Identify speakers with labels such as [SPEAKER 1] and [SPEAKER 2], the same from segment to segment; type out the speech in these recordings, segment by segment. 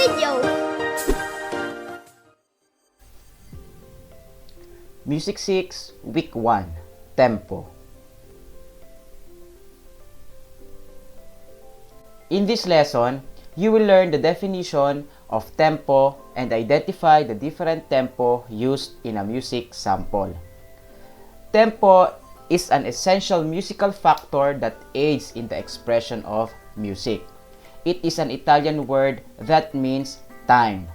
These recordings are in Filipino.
[SPEAKER 1] video.
[SPEAKER 2] Music 6, Week 1, Tempo. In this lesson, you will learn the definition of tempo and identify the different tempo used in a music sample. Tempo is an essential musical factor that aids in the expression of music. It is an Italian word that means time.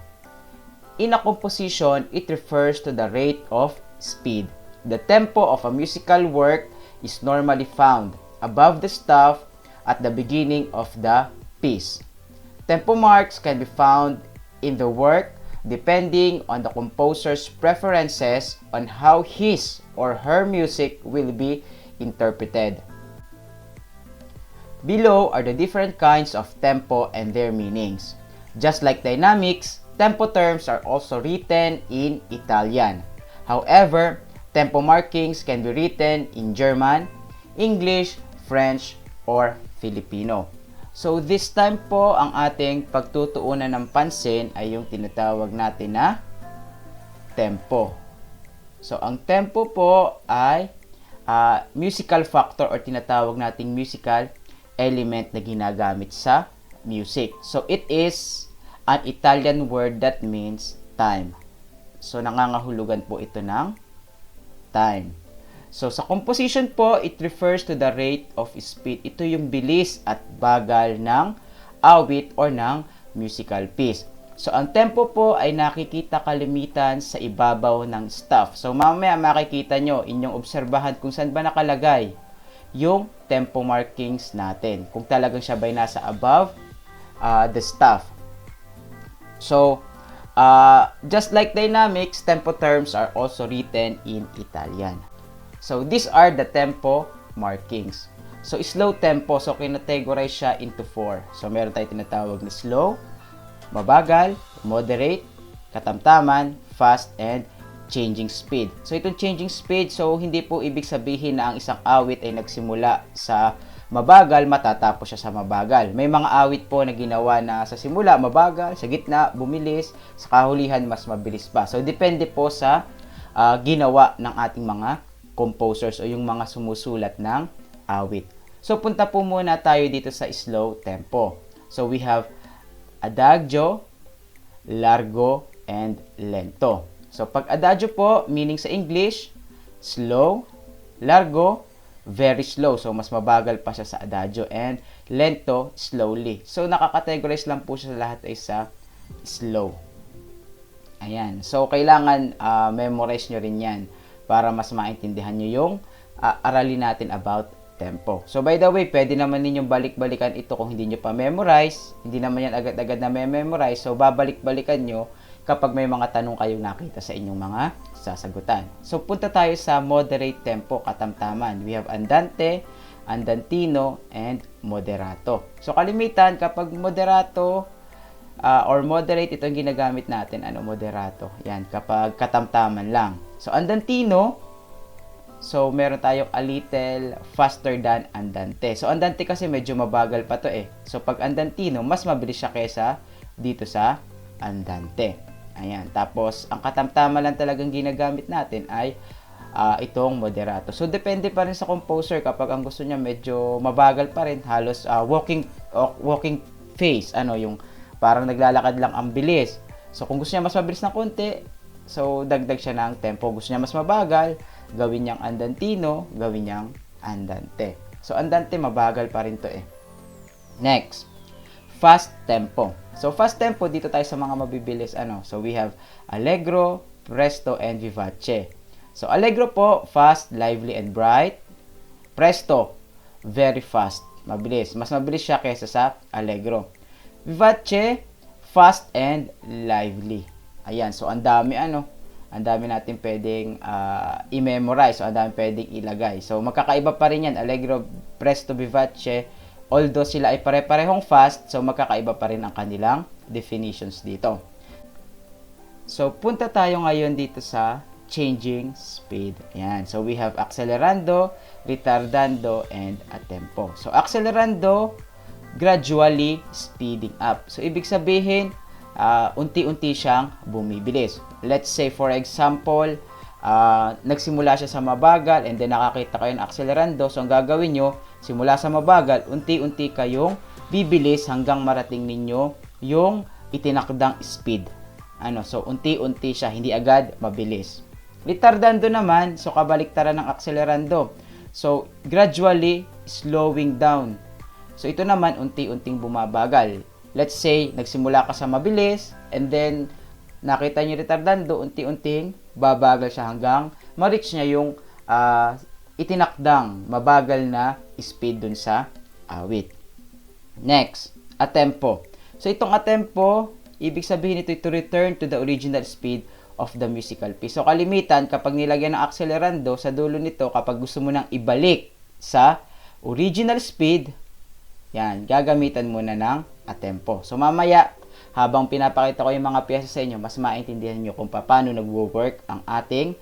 [SPEAKER 2] In a composition, it refers to the rate of speed. The tempo of a musical work is normally found above the staff at the beginning of the piece. Tempo marks can be found in the work depending on the composer's preferences on how his or her music will be interpreted. Below are the different kinds of tempo and their meanings. Just like dynamics, tempo terms are also written in Italian. However, tempo markings can be written in German, English, French, or Filipino. So this time po, ang ating pagtutuunan ng pansin ay yung tinatawag natin na tempo. So ang tempo po ay musical factor or tinatawag nating musical element na ginagamit sa music. So it is an Italian word that means time. So nangangahulugan po ito ng time. So sa composition po, it refers to the rate of speed. Ito yung bilis at bagal ng awit or ng musical piece. So ang tempo po ay nakikita kalimitan sa ibabaw ng staff. So mamaya makikita nyo, inyong obserbahan kung saan ba nakalagay yung tempo markings natin. Kung talagang siya ba'y nasa above the staff. So just like dynamics, tempo terms are also written in Italian. So these are the tempo markings. So slow tempo, so kinategorize siya into 4. So meron tayong tinatawag na slow, mabagal, moderate, katamtaman, fast, and changing speed. So itong changing speed, so hindi po ibig sabihin na ang isang awit ay nagsimula sa mabagal, matatapos siya sa mabagal. May mga awit po na ginawa na sa simula mabagal, sa gitna bumilis, sa kahulihan mas mabilis pa. So depende po sa ginawa ng ating mga composers o yung mga sumusulat ng awit. So punta po muna tayo dito sa slow tempo. So we have adagio, largo, and lento. So pag adagio po, meaning sa English, slow, largo, very slow. So, mas mabagal pa siya sa adagio. And lento, slowly. So, nakakategorize lang po siya sa lahat ay sa slow. Ayan. So, kailangan memorize nyo rin yan para mas maintindihan nyo yung aralin natin about tempo. So, by the way, pwede naman ninyong balik-balikan ito kung hindi nyo pa memorize. Hindi naman yan agad-agad na memorize. So, babalik-balikan nyo kapag may mga tanong kayong nakita sa inyong mga sasagutan. So, punta tayo sa moderate tempo, katamtaman. We have andante, andantino, and moderato. So, kalimitan, kapag moderato or moderate, ito ang ginagamit natin. Ano, moderato? Yan, kapag katamtaman lang. So, andantino, so, meron tayong a little faster than andante. So, andante kasi medyo mabagal pa to eh. So, pag andantino, mas mabilis siya kesa dito sa andante. Ayan. Tapos, ang katamtama lang talagang ginagamit natin ay itong moderato. So, depende pa rin sa composer. Kapag ang gusto niya medyo mabagal pa rin, halos walking phase. Ano, yung parang naglalakad lang ang bilis. So, kung gusto niya mas mabilis na konti, so, dagdag siya ng tempo. Gusto niya mas mabagal, gawin niyang andantino, gawin niyang andante. So, andante, mabagal pa rin to eh. Next, fast tempo. So, fast tempo, dito tayo sa mga mabibilis. So, we have allegro, presto, and vivace. So, allegro po, fast, lively, and bright. Presto, very fast, mabilis. Mas mabilis siya kaysa sa allegro. Vivace, fast, and lively. Ayan, so, ang dami, ang dami natin pwedeng i-memorize. So, ang dami pwedeng ilagay. So, magkakaiba pa rin yan. Allegro, presto, vivace. Although sila ay pare-parehong fast, so magkakaiba pa rin ang kanilang definitions dito. So, punta tayo ngayon dito sa changing speed. Ayan. So, we have accelerando, retardando, and a tempo. So, accelerando, gradually speeding up. So, ibig sabihin, unti-unti siyang bumibilis. Let's say for example, nagsimula siya sa mabagal and then nakakita kayo ng akselerando. So ang gagawin nyo, simula sa mabagal, unti-unti kayong bibilis hanggang marating ninyo yung itinakdang speed. So unti-unti siya, hindi agad mabilis. Retardando naman, so kabaliktaran ng akselerando. So gradually slowing down. So ito naman unti-unting bumabagal. Let's say nagsimula ka sa mabilis and then nakita niyo retardando, unti-unting babagal siya hanggang ma-reach niya yung itinakdang mabagal na speed dun sa awit. Next, a tempo. So itong a tempo, ibig sabihin ito to return to the original speed of the musical piece. So kalimitan kapag nilagyan ng akselerando sa dulo nito, kapag gusto mo nang ibalik sa original speed, yan, gagamitan muna ng a tempo. So mamaya, habang pinapakita ko yung mga piyesa sa inyo, mas maintindihan nyo kung paano nagwo-work ang ating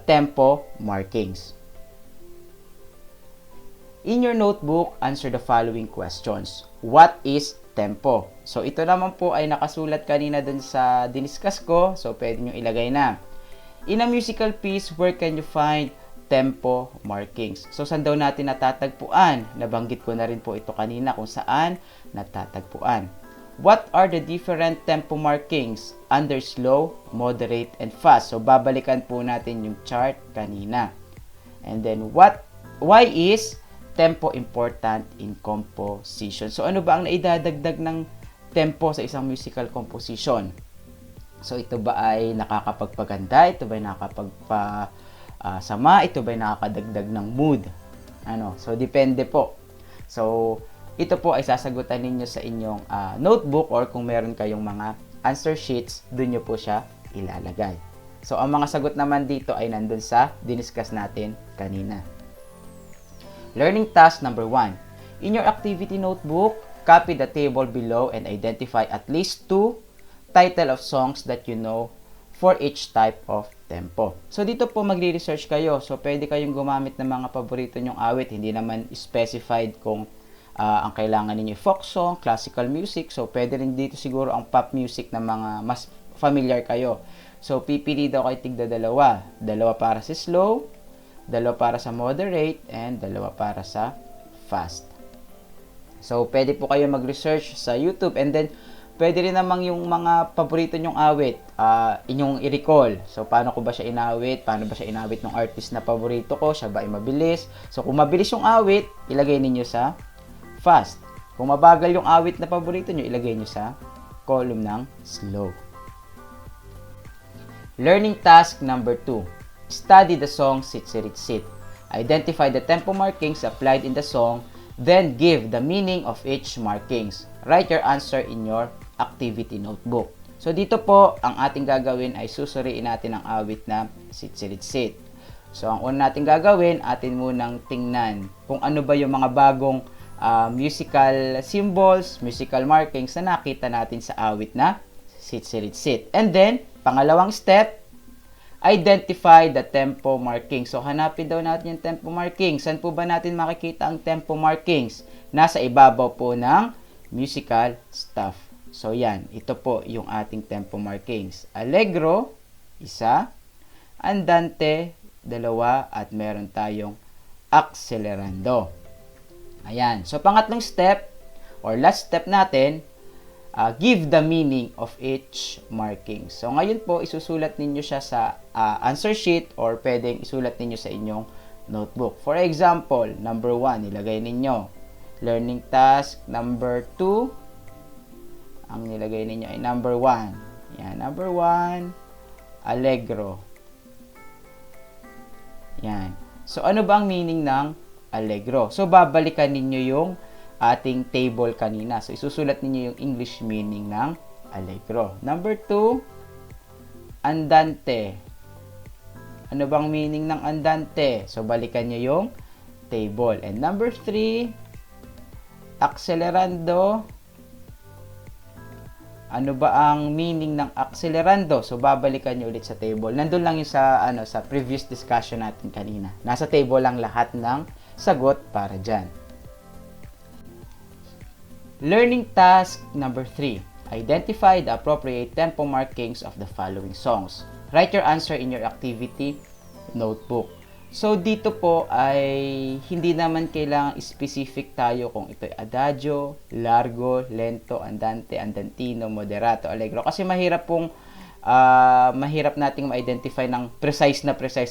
[SPEAKER 2] tempo markings. In your notebook, answer the following questions. What is tempo? So ito naman po ay nakasulat kanina dun sa diniscuss ko, so pwede nyo ilagay na. In a musical piece, where can you find tempo markings? So saan daw natin natatagpuan? Nabanggit ko na rin po ito kanina kung saan natatagpuan. What are the different tempo markings under slow, moderate, and fast? So babalikan po natin yung chart kanina. And then why is tempo important in composition? So ano ba ang naidadagdag ng tempo sa isang musical composition? So ito ba ay nakakapagpaganda? Ito ba ay nakakapagpasama? Ito ba ay nakakadagdag ng mood? So depende po. So ito po ay sasagutan ninyo sa inyong notebook, or kung meron kayong mga answer sheets, dun nyo po siya ilalagay. So ang mga sagot naman dito ay nandun sa diniscuss natin kanina. Learning task number 1. In your activity notebook, copy the table below and identify at least 2 title of songs that you know for each type of tempo. So dito po magre-research kayo. So pwede kayong gumamit ng mga paborito nyong awit. Hindi naman specified kung ang kailangan ninyo folk song, classical music. So pwede rin dito siguro ang pop music na mga mas familiar kayo. So pipili daw kayo tigda dalawa. Dalawa para sa slow, dalawa para sa moderate, and dalawa para sa fast. So pwede po kayo mag-research sa YouTube, and then pwede rin namang yung mga paborito nyong awit, inyong i-recall. So paano ko ba siya inawit? Paano ba siya inawit ng artist na paborito ko? Siya ba ay mabilis? So kung mabilis yung awit, ilagay ninyo sa fast. Kung mabagal yung awit na paborito nyo, ilagay nyo sa column ng slow. Learning task number 2. Study the song Sit Sirit Sit. Identify the tempo markings applied in the song, then give the meaning of each markings. Write your answer in your activity notebook. So dito po, ang ating gagawin ay susuriin natin ang awit na Sit Sirit Sit. So ang una natin gagawin, atin munang tingnan kung ano ba yung mga bagong musical symbols, musical markings na nakita natin sa awit na Sit Sirit Sit. And then, pangalawang step, identify the tempo markings. So, hanapin daw natin yung tempo markings. Saan po ba natin makikita ang tempo markings? Nasa ibabaw po ng musical stuff. So, yan. Ito po yung ating tempo markings. Allegro, isa. Andante, dalawa. At meron tayong accelerando. Ayan. So, pangatlong step, or last step natin, give the meaning of each marking. So, ngayon po, isusulat ninyo siya sa answer sheet, or pwedeng isulat ninyo sa inyong notebook. For example, number 1, nilagay ninyo. Learning task number 2, ang nilagay ninyo ay number 1. Yan, number 1, allegro. Yan. So, ano ba ang meaning ng allegro? So, babalikan ninyo yung ating table kanina. So, isusulat ninyo yung English meaning ng allegro. Number 2, andante. Ano bang meaning ng andante? So, balikan nyo yung table. And number 3, accelerando. Ano ba ang meaning ng accelerando? So, babalikan nyo ulit sa table. Nandun lang yung sa previous discussion natin kanina. Nasa table lang lahat ng sagot para dyan. Learning task number 3. Identify the appropriate tempo markings of the following songs. Write your answer in your activity notebook. So, dito po ay hindi naman kailangang specific tayo kung ito'y adagio, largo, lento, andante, andantino, moderato, allegro. Kasi mahirap nating ma-identify ng precise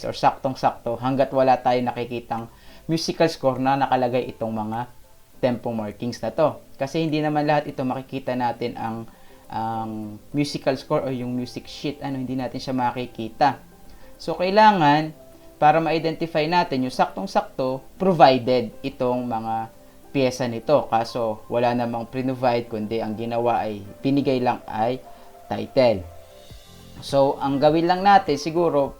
[SPEAKER 2] or saktong-sakto hanggat wala tayong nakikitang musical score na nakalagay itong mga tempo markings na to. Kasi hindi naman lahat ito makikita natin ang musical score o yung music sheet. Hindi natin siya makikita. So, kailangan, para ma-identify natin yung saktong-sakto, provided itong mga pyesa nito. Kaso, wala namang pre-provide, kundi ang ginawa ay, pinigay lang ay title. So, ang gawin lang natin, siguro,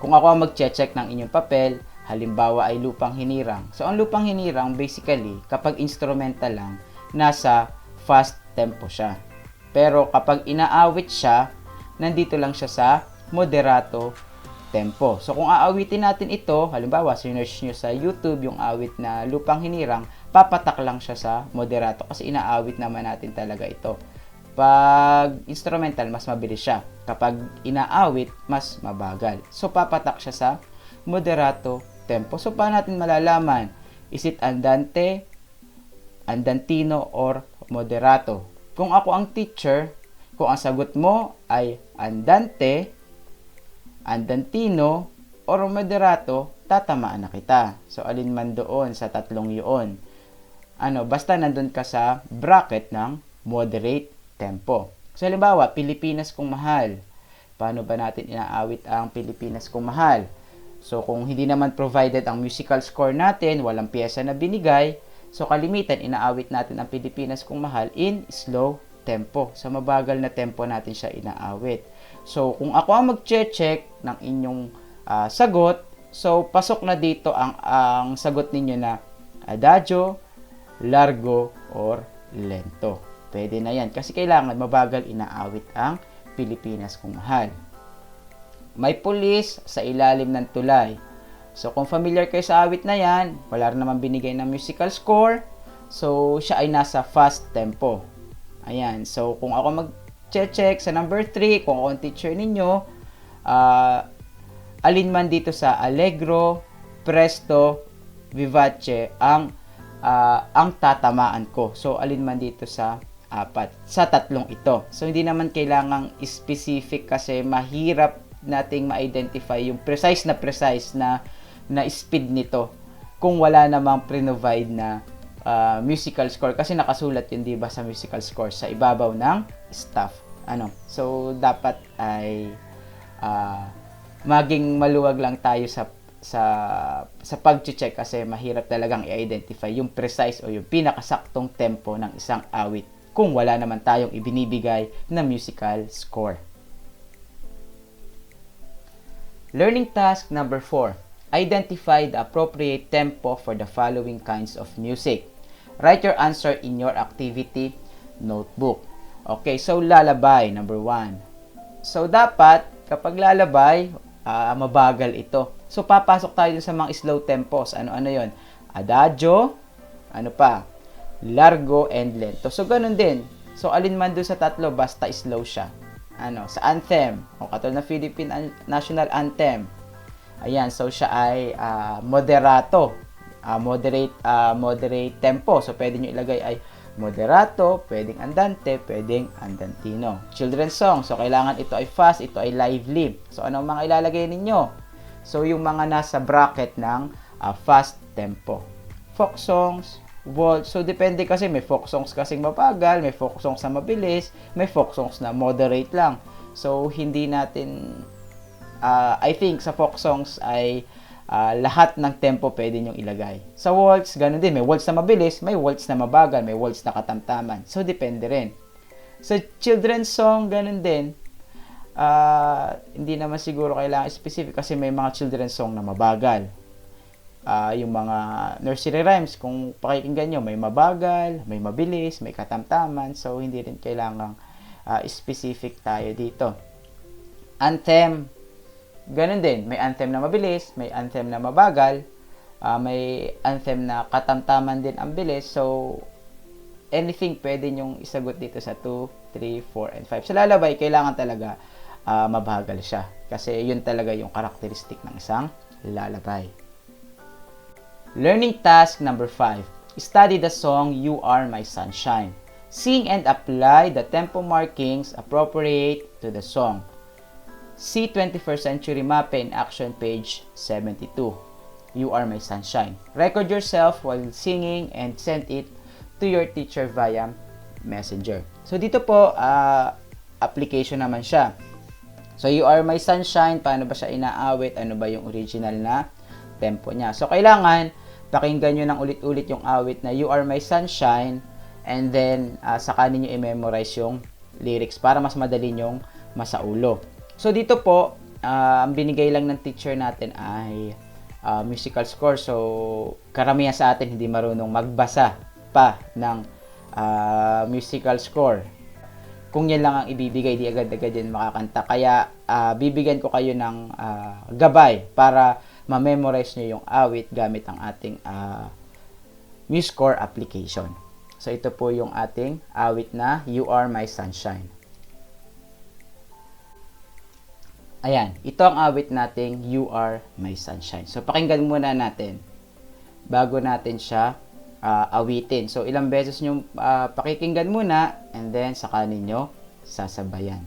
[SPEAKER 2] kung ako ang mag-check ng inyong papel, halimbawa ay lupang hinirang. So, ang lupang hinirang, basically, kapag instrumental lang, nasa fast tempo siya. Pero kapag inaawit siya, nandito lang siya sa moderato tempo. So, kung aawitin natin ito, halimbawa, sinearch nyo sa YouTube yung awit na lupang hinirang, papatak lang siya sa moderato kasi inaawit naman natin talaga ito. Pag instrumental, mas mabilis siya. Kapag inaawit, mas mabagal. So, papatak siya sa moderato tempo. So, paano natin malalaman? Is it andante, andantino, or moderato? Kung ako ang teacher, kung ang sagot mo ay andante, andantino, or moderato, tatamaan na kita. So, alin man doon sa tatlong yun. Basta nandun ka sa bracket ng moderate tempo. So, halimbawa, Pilipinas Kong Mahal. Paano ba natin inaawit ang Pilipinas Kong Mahal? So, kung hindi naman provided ang musical score natin, walang pyesa na binigay, so kalimitan, inaawit natin ang Pilipinas Kong Mahal in slow tempo. Sa mabagal na tempo natin siya inaawit. So, kung ako ang mag-check ng inyong sagot, so pasok na dito ang sagot ninyo na adagio, largo, or lento. Pwede na yan. Kasi kailangan mabagal inaawit ang Pilipinas Kong Mahal. May pulis sa ilalim ng tulay. So, kung familiar kayo sa awit na yan, wala rin naman binigay ng musical score. So, siya ay nasa fast tempo. Ayan. So, kung ako mag-check sa number 3, kung ako ang teacher ninyo, alin man dito sa allegro, presto, vivace, ang tatamaan ko. So, alin man dito sa sa tatlong ito. So, hindi naman kailangang specific kasi mahirap nating ma-identify yung precise na speed nito kung wala namang pre-provide na musical score kasi nakasulat yun, di ba, sa musical score sa ibabaw ng staff. So, dapat ay maging maluwag lang tayo sa pag-check kasi mahirap talagang i-identify yung precise o yung pinakasaktong tempo ng isang awit kung wala naman tayong ibinibigay na musical score. Learning task number 4. Identify the appropriate tempo for the following kinds of music. Write your answer in your activity notebook. Okay, so lalabay, number 1. So dapat, kapag lalabay, mabagal ito. So papasok tayo sa mga slow tempos. Ano yon? Adagio, largo, and lento. So ganun din. So alin man doon sa tatlo, basta slow siya. Sa anthem, o katulad na Philippine National Anthem. Ayan, so siya ay moderato, moderate tempo. So pwede nyo ilagay ay moderato, pwedeng andante, pwedeng andantino. Children's song, so kailangan ito ay fast, ito ay lively. So anong mga ilalagay ninyo? So yung mga nasa bracket ng fast tempo. Folk songs, waltz. So depende kasi, may folk songs kasing mabagal, may folk songs na mabilis, may folk songs na moderate lang. So hindi natin I think sa folk songs ay lahat ng tempo pwede nyong ilagay. Sa waltz, ganun din. May waltz na mabilis, may waltz na mabagal, may waltz na katamtaman. So, depende rin. Sa children's song, ganun din. Hindi naman siguro kailangan specific kasi may mga children's song na mabagal. Yung mga nursery rhymes, kung pakikinggan nyo, may mabagal, may mabilis, may katamtaman. So, hindi rin kailangang specific tayo dito. Anthem, ganun din. May anthem na mabilis, may anthem na mabagal, may anthem na katamtaman din ang bilis. So, anything pwede nyong isagot dito sa 2, 3, 4, and 5. Sa lalabay, kailangan talaga mabagal siya. Kasi yun talaga yung karakteristik ng isang lalabay. Learning task number 5. Study the song You Are My Sunshine. Sing and apply the tempo markings appropriate to the song. See 21st Century Mape in Action page 72. You Are My Sunshine. Record yourself while singing and send it to your teacher via messenger. So dito po, application naman siya. So You Are My Sunshine, paano ba siya inaawit? Ano ba yung original na tempo niya? So kailangan pakinggan nyo ng ulit-ulit yung awit na You Are My Sunshine, and then saka ninyo i-memorize yung lyrics para mas madali nyong masaulo. So dito po, ang binigay lang ng teacher natin ay musical score. So karamihan sa atin hindi marunong magbasa pa ng musical score. Kung yan lang ang ibibigay, di agad-agad yan makakanta. Kaya bibigyan ko kayo ng gabay para ma-memorize nyo yung awit gamit ang ating MuseScore application. So ito po yung ating awit na You Are My Sunshine. Ayan, ito ang awit nating You Are My Sunshine. So pakinggan muna natin bago natin siya awitin. So ilang beses nyo pakikinggan muna, and then saka ninyo sasabayan.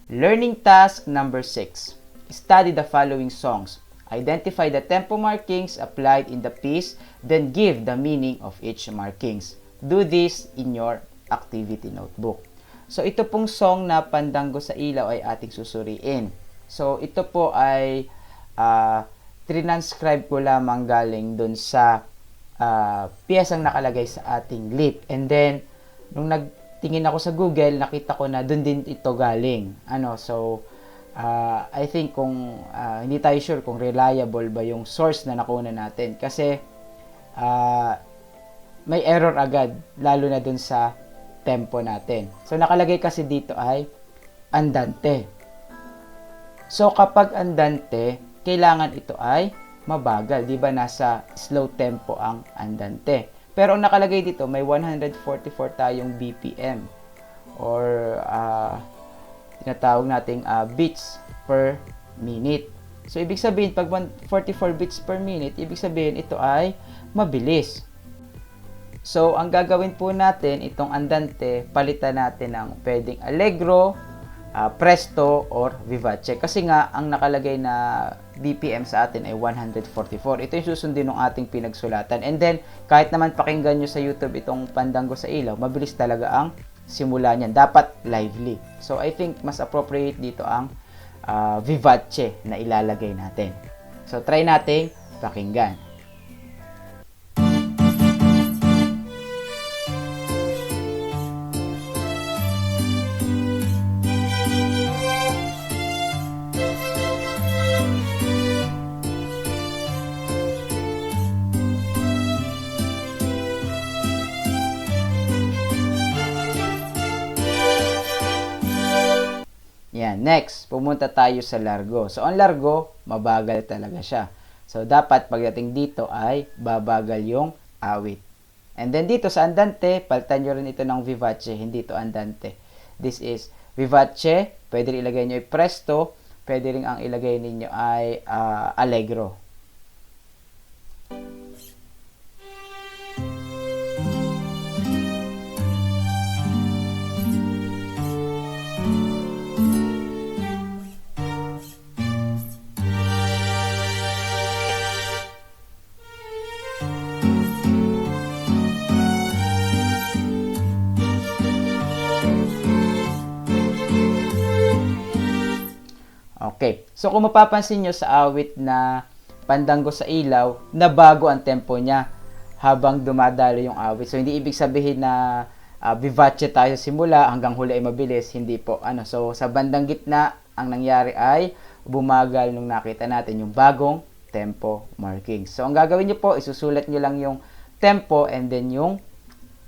[SPEAKER 2] Learning task number 6. Study the following songs. Identify the tempo markings applied in the piece, then give the meaning of each markings. Do this in your activity notebook. So ito pong song na Pandango sa Ilaw ay ating susuriin. So ito po ay transcribe ko lamang galing dun sa piyesang nakalagay sa ating lip. And then, nung tingin ako sa Google, nakita ko na doon din ito galing. I think kung hindi tayo sure kung reliable ba yung source na nakuha natin. Kasi may error agad, lalo na doon sa tempo natin. So nakalagay kasi dito ay andante. So kapag andante, kailangan ito ay mabagal. Di ba nasa slow tempo ang andante? Pero ang nakalagay dito, may 144 tayong BPM or tinatawag nating beats per minute. So, ibig sabihin, pag 144 beats per minute, ibig sabihin, ito ay mabilis. So, ang gagawin po natin, itong andante, palitan natin ng pwedeng allegro, presto, or vivace. Kasi nga, ang nakalagay na BPM sa atin ay 144. Ito yung susundin ng ating pinagsulatan. And then, kahit naman pakinggan nyo sa YouTube itong Pandango sa Ilaw, mabilis talaga ang simula niyan. Dapat lively. So, I think mas appropriate dito ang vivace na ilalagay natin. So, try nating pakinggan. Yan. Next, pumunta tayo sa largo. So, ang largo, mabagal talaga siya. So, dapat pagdating dito ay babagal yung awit. And then dito sa andante, palitan nyo rin ito ng vivace, hindi ito andante. This is vivace, pwede rin ilagay nyo ay presto, pwede rin ang ilagay ninyo ay allegro. Okay. So, kung mapapansin nyo sa awit na Pandango sa Ilaw, nabago ang tempo niya habang dumadalo yung awit. So, hindi ibig sabihin na vivace tayo simula hanggang huli ay mabilis. Hindi po. So, sa bandang gitna, ang nangyari ay bumagal nung nakita natin yung bagong tempo marking. So, ang gagawin nyo po, isusulat nyo lang yung tempo and then yung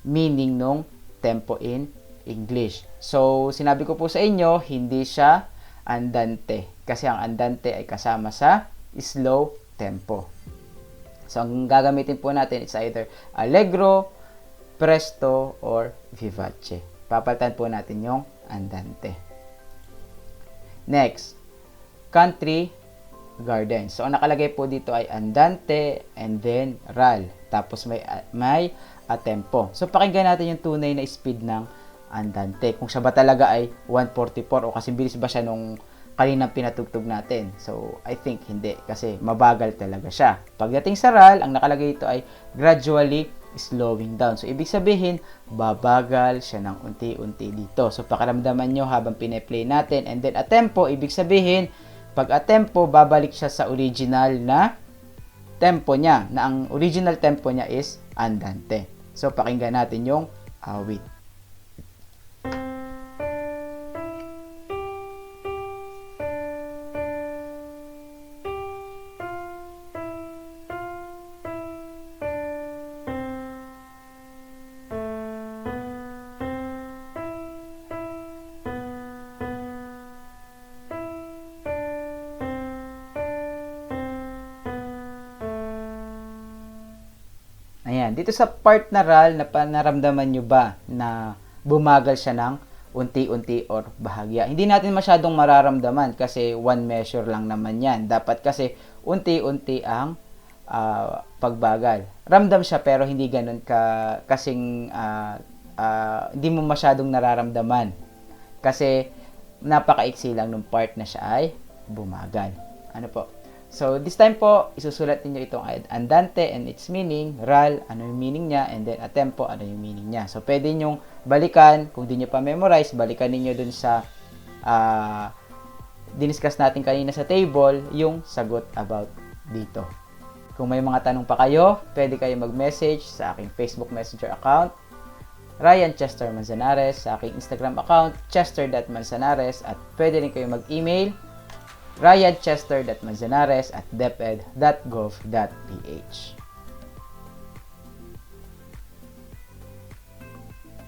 [SPEAKER 2] meaning nung tempo in English. So, sinabi ko po sa inyo, hindi siya andante. Kasi ang andante ay kasama sa slow tempo. So, ang gagamitin po natin is either allegro, presto, or vivace. Papalitan po natin yung andante. Next, country garden. So, ang nakalagay po dito ay andante and then ral. Tapos may tempo. So, pakinggan natin yung tunay na speed ng andante. Kung siya ba talaga ay 144 o kasi bilis ba siya nung kaninang pinatugtog natin. So, I think hindi kasi mabagal talaga siya. Pagdating sa ral, ang nakalagay ito ay gradually slowing down. So, ibig sabihin, babagal siya ng unti-unti dito. So, pakiramdaman nyo habang pine-play natin. And then, a tempo, ibig sabihin, pag a tempo, babalik siya sa original na tempo niya. Na ang original tempo niya is andante. So, pakinggan natin yung awit. Ayan, dito sa part na ral, naramdaman nyo ba na bumagal siya ng unti-unti or bahagya? Hindi natin masyadong mararamdaman kasi one measure lang naman yan. Dapat kasi unti-unti ang pagbagal. Ramdam siya pero hindi ganun kasing hindi mo masyadong nararamdaman. Kasi napakaiksi lang nung part na siya ay bumagal. Ano po? So, this time po, isusulat niyo itong andante and its meaning, ral, ano yung meaning niya, and then a tempo, ano yung meaning niya. So, pwede nyong balikan, kung di nyo pa memorize, balikan niyo dun sa diniscuss natin kanina sa table, yung sagot about dito. Kung may mga tanong pa kayo, pwede kayo mag-message sa aking Facebook Messenger account, Ryan Chester Manzanares, sa aking Instagram account, chester.manzanares, at pwede rin kayo mag-email, ryanchester.manzanares@deped.gov.ph.